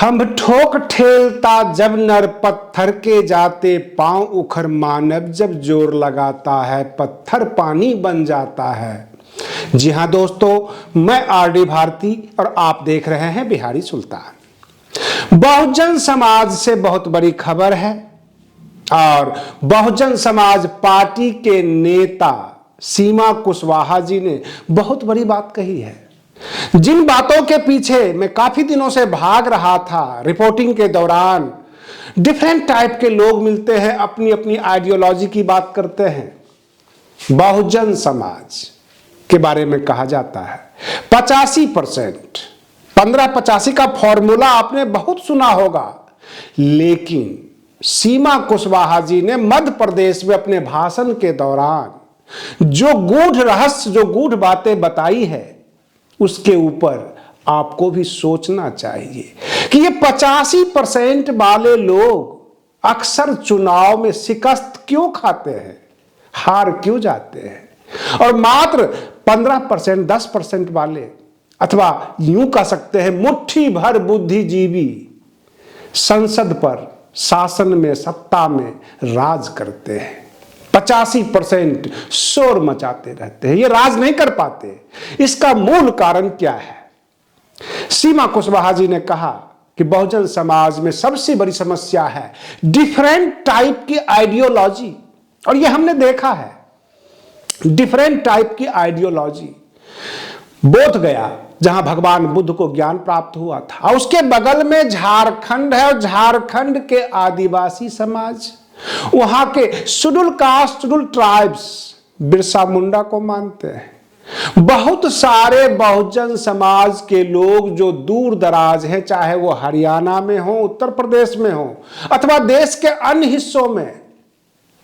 खम्भ ठोक ठेलता जब नर पत्थर के जाते, पांव उखर मानव जब जोर लगाता है, पत्थर पानी बन जाता है। जी हाँ दोस्तों, मैं आरडी भारती और आप देख रहे हैं बिहारी सुल्तान। बहुजन समाज से बहुत बड़ी खबर है और बहुजन समाज पार्टी के नेता सीमा कुशवाहा जी ने बहुत बड़ी बात कही है। जिन बातों के पीछे मैं काफी दिनों से भाग रहा था, रिपोर्टिंग के दौरान डिफरेंट टाइप के लोग मिलते हैं, अपनी अपनी आइडियोलॉजी की बात करते हैं। बहुजन समाज के बारे में कहा जाता है 85%, 15-85 का फॉर्मूला आपने बहुत सुना होगा, लेकिन सीमा कुशवाहा जी ने मध्य प्रदेश में अपने भाषण के दौरान जो गूढ़ रहस्य, जो गूढ़ बातें बताई है, उसके ऊपर आपको भी सोचना चाहिए कि ये 85% वाले लोग अक्सर चुनाव में शिकस्त क्यों खाते हैं, हार क्यों जाते हैं, और मात्र 15%, 10% वाले, अथवा यूं कह सकते हैं मुट्ठी भर बुद्धिजीवी संसद पर, शासन में, सत्ता में राज करते हैं। 85% शोर मचाते रहते हैं, ये राज नहीं कर पाते। इसका मूल कारण क्या है? सीमा कुशवाहा जी ने कहा कि बहुजन समाज में सबसे बड़ी समस्या है डिफरेंट टाइप की आइडियोलॉजी, और ये हमने देखा है। डिफरेंट टाइप की आइडियोलॉजी बोध गया, जहां भगवान बुद्ध को ज्ञान प्राप्त हुआ था, और उसके बगल में झारखंड है, और झारखंड के आदिवासी समाज, वहां के schedule caste, schedule tribes Birsa Munda को मानते हैं। बहुत सारे बहुजन समाज के लोग जो दूर दराज हैं, चाहे वो हरियाणा में हो, उत्तर प्रदेश में हो, अथवा देश के अन्य हिस्सों में,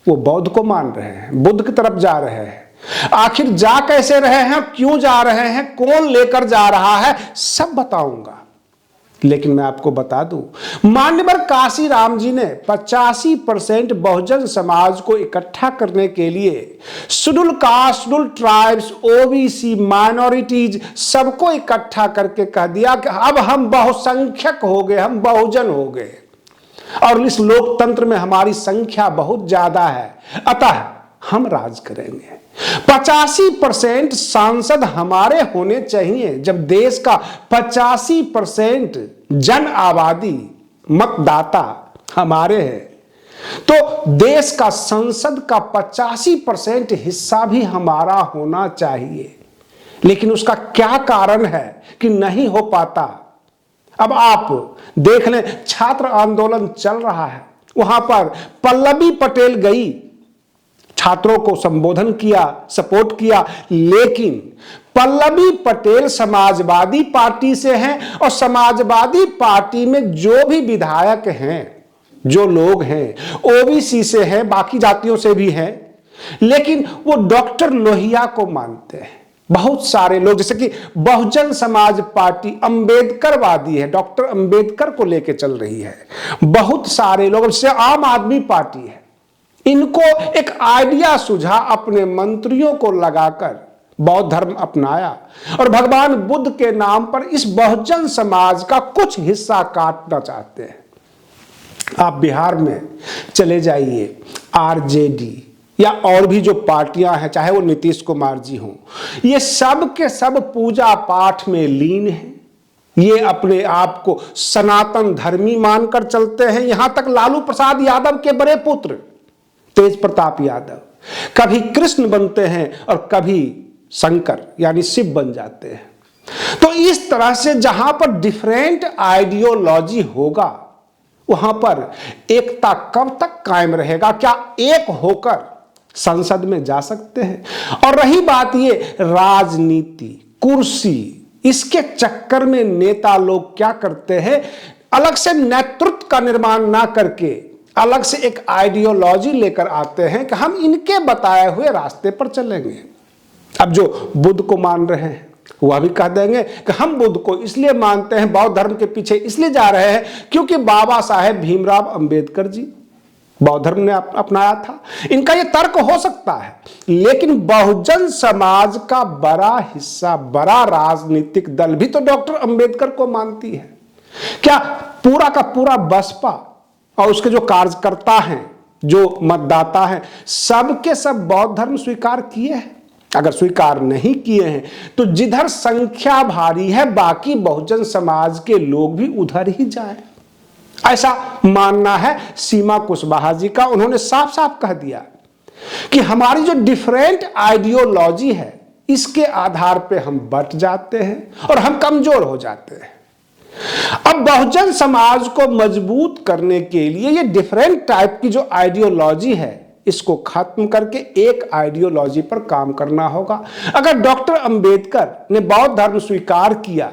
वो बौद्ध को मान रहे हैं, बुद्ध की तरफ जा रहे हैं। आखिर जा कैसे रहे हैं, क्यों जा रहे हैं, कौन लेकर जा रहा है, सब बताऊंगा। लेकिन मैं आपको बता दूं, मान्यवर काशीराम जी ने 85% बहुजन समाज को इकट्ठा करने के लिए schedule caste, schedule tribes, OBC, minorities सबको इकट्ठा करके कह दिया कि अब हम बहुसंख्यक हो गए, हम बहुजन हो गए, और इस लोकतंत्र में हमारी संख्या बहुत ज्यादा है, अतः हम राज करेंगे। 85% सांसद हमारे होने चाहिए। जब देश का 85% जन आबादी, मतदाता हमारे हैं, तो देश का संसद का 85% हिस्सा भी हमारा होना चाहिए। लेकिन उसका क्या कारण है कि नहीं हो पाता? अब आप देख लें, छात्र आंदोलन चल रहा है, वहां पर पल्लवी पटेल गई, छात्रों को संबोधन किया, सपोर्ट किया, लेकिन पल्लवी पटेल समाजवादी पार्टी से हैं, और समाजवादी पार्टी में जो भी विधायक हैं, जो लोग हैं, ओबीसी से हैं, बाकी जातियों से भी हैं, लेकिन वो डॉक्टर लोहिया को मानते हैं। बहुत सारे लोग, जैसे कि बहुजन समाज पार्टी अंबेडकरवादी है, डॉक्टर अंबेडकर को लेकर चल रही है। बहुत सारे लोग, जैसे आम आदमी पार्टी है, इनको एक आइडिया सुझा, अपने मंत्रियों को लगाकर बौद्ध धर्म अपनाया, और भगवान बुद्ध के नाम पर इस बहुजन समाज का कुछ हिस्सा काटना चाहते हैं। आप बिहार में चले जाइए, आरजेडी या और भी जो पार्टियां हैं, चाहे वो नीतीश कुमार जी हों, ये सब के सब पूजा पाठ में लीन हैं। ये अपने आप को सनातन धर्मी मानकर चलते हैं। यहां तक लालू प्रसाद यादव के बड़े पुत्र तेज प्रताप यादव कभी कृष्ण बनते हैं और कभी शंकर यानी शिव बन जाते हैं। तो इस तरह से जहां पर डिफरेंट आइडियोलॉजी होगा, वहां पर एकता कब तक कायम रहेगा? क्या एक होकर संसद में जा सकते हैं? और रही बात ये राजनीति, कुर्सी, इसके चक्कर में नेता लोग क्या करते हैं, अलग से नेतृत्व का निर्माण ना करके अलग से एक आइडियोलॉजी लेकर आते हैं कि हम इनके बताए हुए रास्ते पर चलेंगे। अब जो बुद्ध को मान रहे हैं, वह भी कह देंगे कि हम बुद्ध को इसलिए मानते हैं, बौद्ध धर्म के पीछे इसलिए जा रहे हैं क्योंकि बाबा साहेब भीमराव अंबेडकर जी बौद्ध धर्म ने अपनाया था। इनका यह तर्क हो सकता है, लेकिन बहुजन समाज का बड़ा हिस्सा, बड़ा राजनीतिक दल भी तो डॉक्टर अंबेडकर को मानती है। क्या पूरा का पूरा बसपा और उसके जो कार्यकर्ता हैं, जो मतदाता हैं, सबके सब बौद्ध धर्म स्वीकार किए हैं। अगर स्वीकार नहीं किए हैं तो जिधर संख्या भारी है बाकी बहुजन समाज के लोग भी उधर ही जाएं, ऐसा मानना है सीमा कुशवाहा जी का। उन्होंने साफ साफ कह दिया कि हमारी जो डिफरेंट आइडियोलॉजी है इसके आधार पे हम बट जाते हैं और हम कमजोर हो जाते हैं। अब बहुजन समाज को मजबूत करने के लिए ये डिफरेंट टाइप की जो आइडियोलॉजी है इसको खत्म करके एक आइडियोलॉजी पर काम करना होगा। अगर डॉक्टर अंबेडकर ने बौद्ध धर्म स्वीकार किया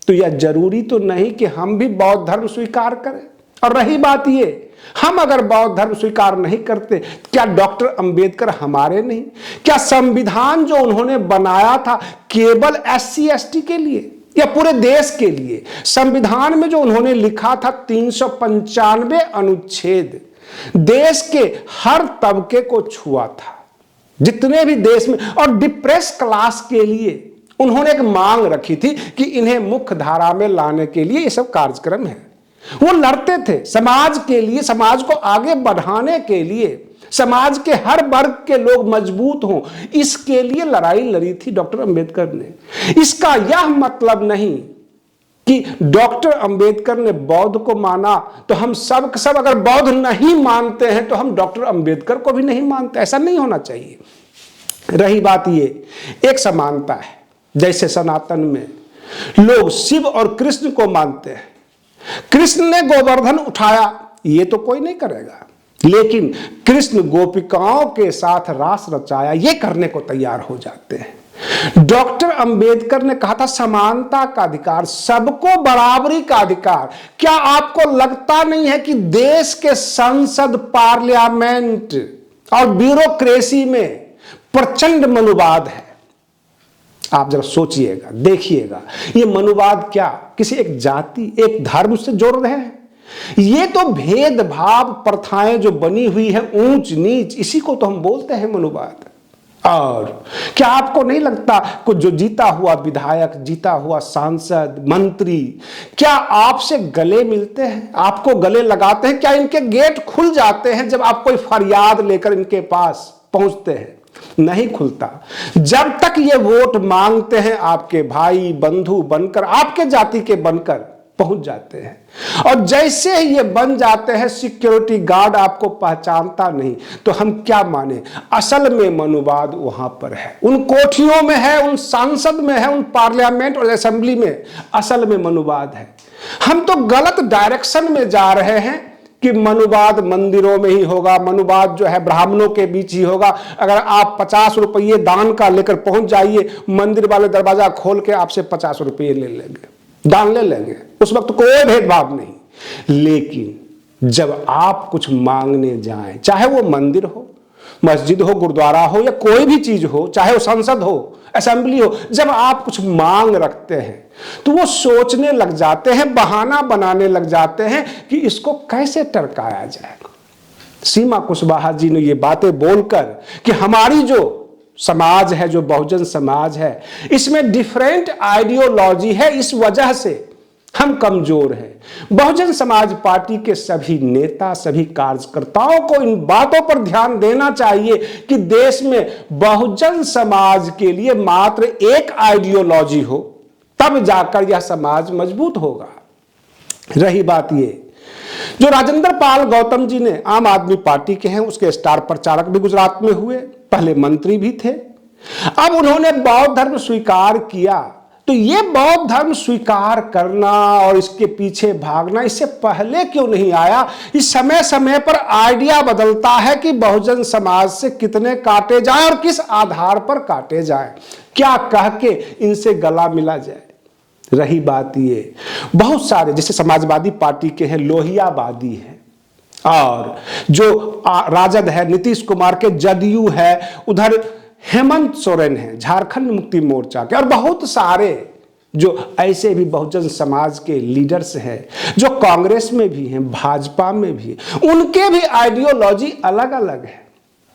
तो यह जरूरी तो नहीं कि हम भी बौद्ध धर्म स्वीकार करें। और रही बात ये, हम अगर बौद्ध धर्म स्वीकार नहीं करते, क्या डॉक्टर अंबेडकर हमारे नहीं? क्या संविधान जो उन्होंने बनाया था केवल SC ST के लिए या पूरे देश के लिए? संविधान में जो उन्होंने लिखा था 395 अनुच्छेद देश के हर तबके को छुआ था, जितने भी देश में। और डिप्रेस क्लास के लिए उन्होंने एक मांग रखी थी कि इन्हें मुख्य धारा में लाने के लिए ये सब कार्यक्रम है। वो लड़ते थे समाज के लिए, समाज को आगे बढ़ाने के लिए, समाज के हर वर्ग के लोग मजबूत हों, इसके लिए लड़ाई लड़ी थी डॉक्टर अंबेडकर ने। इसका यह मतलब नहीं कि डॉक्टर अंबेडकर ने बौद्ध को माना तो हम सब अगर बौद्ध नहीं मानते हैं तो हम डॉक्टर अंबेडकर को भी नहीं मानते, ऐसा नहीं होना चाहिए। रही बात ये, एक समानता है, जैसे सनातन में लोग शिव और कृष्ण को मानते हैं। कृष्ण ने गोवर्धन उठाया ये तो कोई नहीं करेगा, लेकिन कृष्ण गोपिकाओं के साथ रास रचाया ये करने को तैयार हो जाते हैं। डॉक्टर अंबेडकर ने कहा था समानता का अधिकार, सबको बराबरी का अधिकार। क्या आपको लगता नहीं है कि देश के संसद, पार्लियामेंट और ब्यूरोक्रेसी में प्रचंड मनुवाद है? आप जरा सोचिएगा, देखिएगा, ये मनुवाद क्या किसी एक जाति, एक धर्म से जोड़ रहे हैं? ये तो भेदभाव प्रथाएं जो बनी हुई है, ऊंच नीच, इसी को तो हम बोलते हैं मनुवाद। और क्या आपको नहीं लगता कुछ जो जीता हुआ विधायक, जीता हुआ सांसद, मंत्री, क्या आपसे गले मिलते हैं, आपको गले लगाते हैं? क्या इनके गेट खुल जाते हैं जब आप कोई फरियाद लेकर इनके पास पहुंचते हैं? नहीं खुलता। जब तक ये वोट मांगते हैं आपके भाई बंधु बनकर, आपके जाति के बनकर पहुंच जाते हैं, और जैसे ही ये बन जाते हैं सिक्योरिटी गार्ड आपको पहचानता नहीं, तो हम क्या माने? असल में मनुवाद वहां पर है, उन कोठियों में है, उन सांसद में है, उन पार्लियामेंट और असेंबली में असल में मनुवाद है। हम तो गलत डायरेक्शन में जा रहे हैं कि मनुवाद मंदिरों में ही होगा, मनुवाद जो है ब्राह्मणों के बीच ही होगा। अगर आप 50 रुपये दान का लेकर पहुंच जाइए, मंदिर वाले दरवाजा खोल के आपसे 50 रुपये ले लेंगे, दान ले लेंगे, उस वक्त कोई भेदभाव नहीं। लेकिन जब आप कुछ मांगने जाएं, चाहे वो मंदिर हो, मस्जिद हो, गुरुद्वारा हो या कोई भी चीज हो, चाहे वो संसद हो, असेंबली हो, जब आप कुछ मांग रखते हैं तो वो सोचने लग जाते हैं, बहाना बनाने लग जाते हैं कि इसको कैसे टरकाया जाए। सीमा कुशवाहा जी ने ये बातें बोलकर कि हमारी जो समाज है, जो बहुजन समाज है, इसमें डिफरेंट आइडियोलॉजी है, इस वजह से हम कमजोर हैं। बहुजन समाज पार्टी के सभी नेता, सभी कार्यकर्ताओं को इन बातों पर ध्यान देना चाहिए कि देश में बहुजन समाज के लिए मात्र एक आइडियोलॉजी हो, तब जाकर यह समाज मजबूत होगा। रही बात ये, जो राजेंद्र पाल गौतम जी ने आम आदमी पार्टी के हैं, उसके स्टार प्रचारक भी गुजरात में हुए, पहले मंत्री भी थे, अब उन्होंने बौद्ध धर्म स्वीकार किया। तो ये बौद्ध धर्म स्वीकार करना और इसके पीछे भागना इससे पहले क्यों नहीं आया? इस समय समय पर आइडिया बदलता है कि बहुजन समाज से कितने काटे जाएं और किस आधार पर काटे जाएं, क्या कह के इनसे गला मिला जाए। रही बात ये, बहुत सारे जैसे समाजवादी पार्टी के हैं, लोहियावादी है, और जो राजद है, नीतीश कुमार के जदयू है, उधर हेमंत सोरेन है झारखंड मुक्ति मोर्चा के, और बहुत सारे जो ऐसे भी बहुजन समाज के लीडर्स हैं जो कांग्रेस में भी हैं, भाजपा में भी हैं, उनके भी आइडियोलॉजी अलग अलग है।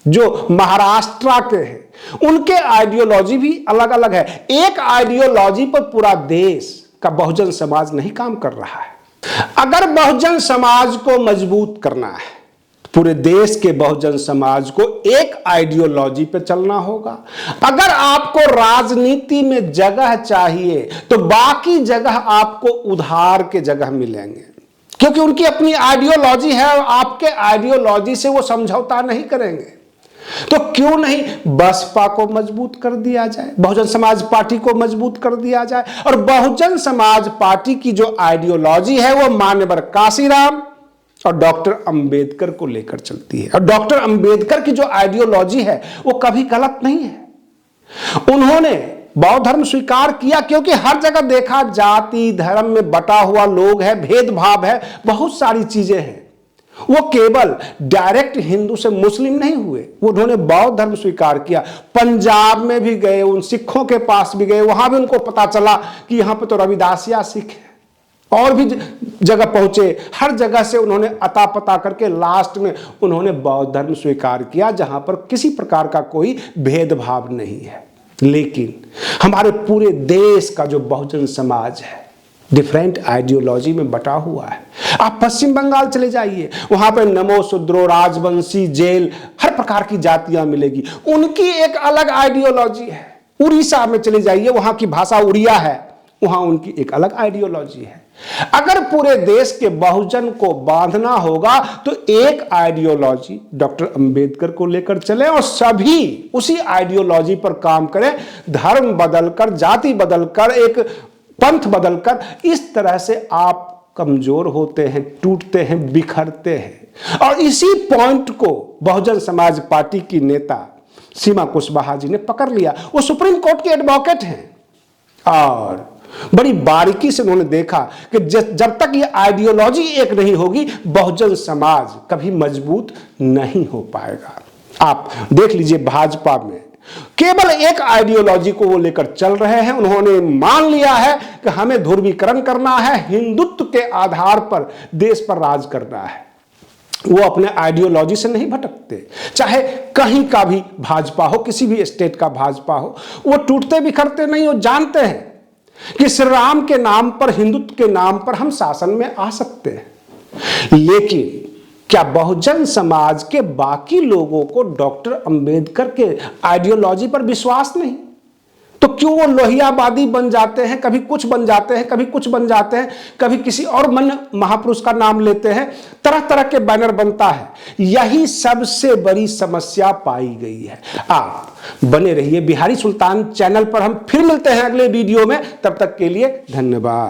जो महाराष्ट्र के हैं उनके आइडियोलॉजी भी अलग अलग है। एक आइडियोलॉजी पर पूरा देश का बहुजन समाज नहीं काम कर रहा है। अगर बहुजन समाज को मजबूत करना है, पूरे देश के बहुजन समाज को एक आइडियोलॉजी पे चलना होगा। अगर आपको राजनीति में जगह चाहिए तो बाकी जगह आपको उधार के जगह मिलेंगे, क्योंकि उनकी अपनी आइडियोलॉजी है और आपके आइडियोलॉजी से वो समझौता नहीं करेंगे। तो क्यों नहीं बसपा को मजबूत कर दिया जाए, बहुजन समाज पार्टी को मजबूत कर दिया जाए। और बहुजन समाज पार्टी की जो आइडियोलॉजी है वो मान्यवर काशीराम और डॉक्टर अंबेडकर को लेकर चलती है। और डॉक्टर अंबेडकर की जो आइडियोलॉजी है वो कभी गलत नहीं है। उन्होंने बौद्ध धर्म स्वीकार किया, क्योंकि हर जगह देखा जाति धर्म में बटा हुआ लोग है, भेदभाव है, बहुत सारी चीजें हैं। वो केवल डायरेक्ट हिंदू से मुस्लिम नहीं हुए, उन्होंने बौद्ध धर्म स्वीकार किया। पंजाब में भी गए, उन सिखों के पास भी गए, वहां भी उनको पता चला कि यहां पे तो रविदासिया सिख है। और भी जगह पहुंचे, हर जगह से उन्होंने अता पता करके लास्ट में उन्होंने बौद्ध धर्म स्वीकार किया, जहां पर किसी प्रकार का कोई भेदभाव नहीं है। लेकिन हमारे पूरे देश का जो बहुजन समाज है डिफरेंट आइडियोलॉजी में बटा हुआ है। आप पश्चिम बंगाल चले जाइए, वहां पे नमो शूद्रो, राजवंशी, जेल, हर प्रकार की जातियां मिलेगी, उनकी एक अलग आइडियोलॉजी है। उड़ीसा में चले जाइए, वहां की भाषा उड़िया है, वहां उनकी एक अलग आइडियोलॉजी है। अगर पूरे देश के बहुजन को बांधना होगा तो एक आइडियोलॉजी डॉक्टर अंबेडकर को लेकर चले और सभी उसी आइडियोलॉजी पर काम करें। धर्म बदलकर, जाति बदलकर, एक पंथ बदलकर, इस तरह से आप कमजोर होते हैं, टूटते हैं, बिखरते हैं। और इसी पॉइंट को बहुजन समाज पार्टी की नेता सीमा कुशवाहा जी ने पकड़ लिया। वो सुप्रीम कोर्ट के एडवोकेट हैं और बड़ी बारीकी से उन्होंने देखा कि जब तक ये आइडियोलॉजी एक नहीं होगी बहुजन समाज कभी मजबूत नहीं हो पाएगा। आप देख लीजिए, भाजपा में केवल एक आइडियोलॉजी को वो लेकर चल रहे हैं। उन्होंने मान लिया है कि हमें ध्रुवीकरण करना है, हिंदुत्व के आधार पर देश पर राज करना है। वो अपने आइडियोलॉजी से नहीं भटकते, चाहे कहीं का भी भाजपा हो, किसी भी स्टेट का भाजपा हो, वो टूटते बिखरते नहीं। वो जानते हैं कि श्री राम के नाम पर, हिंदुत्व के नाम पर हम शासन में आ सकते हैं। लेकिन क्या बहुजन समाज के बाकी लोगों को डॉक्टर अंबेडकर के आइडियोलॉजी पर विश्वास नहीं? तो क्यों वो लोहियावादी बन जाते हैं, कभी कुछ बन जाते हैं, कभी कुछ बन जाते हैं, कभी किसी और मन महापुरुष का नाम लेते हैं, तरह तरह के बैनर बनता है। यही सबसे बड़ी समस्या पाई गई है। आप बने रहिए बिहारी सुल्तान चैनल पर, हम फिर मिलते हैं अगले वीडियो में। तब तक के लिए धन्यवाद।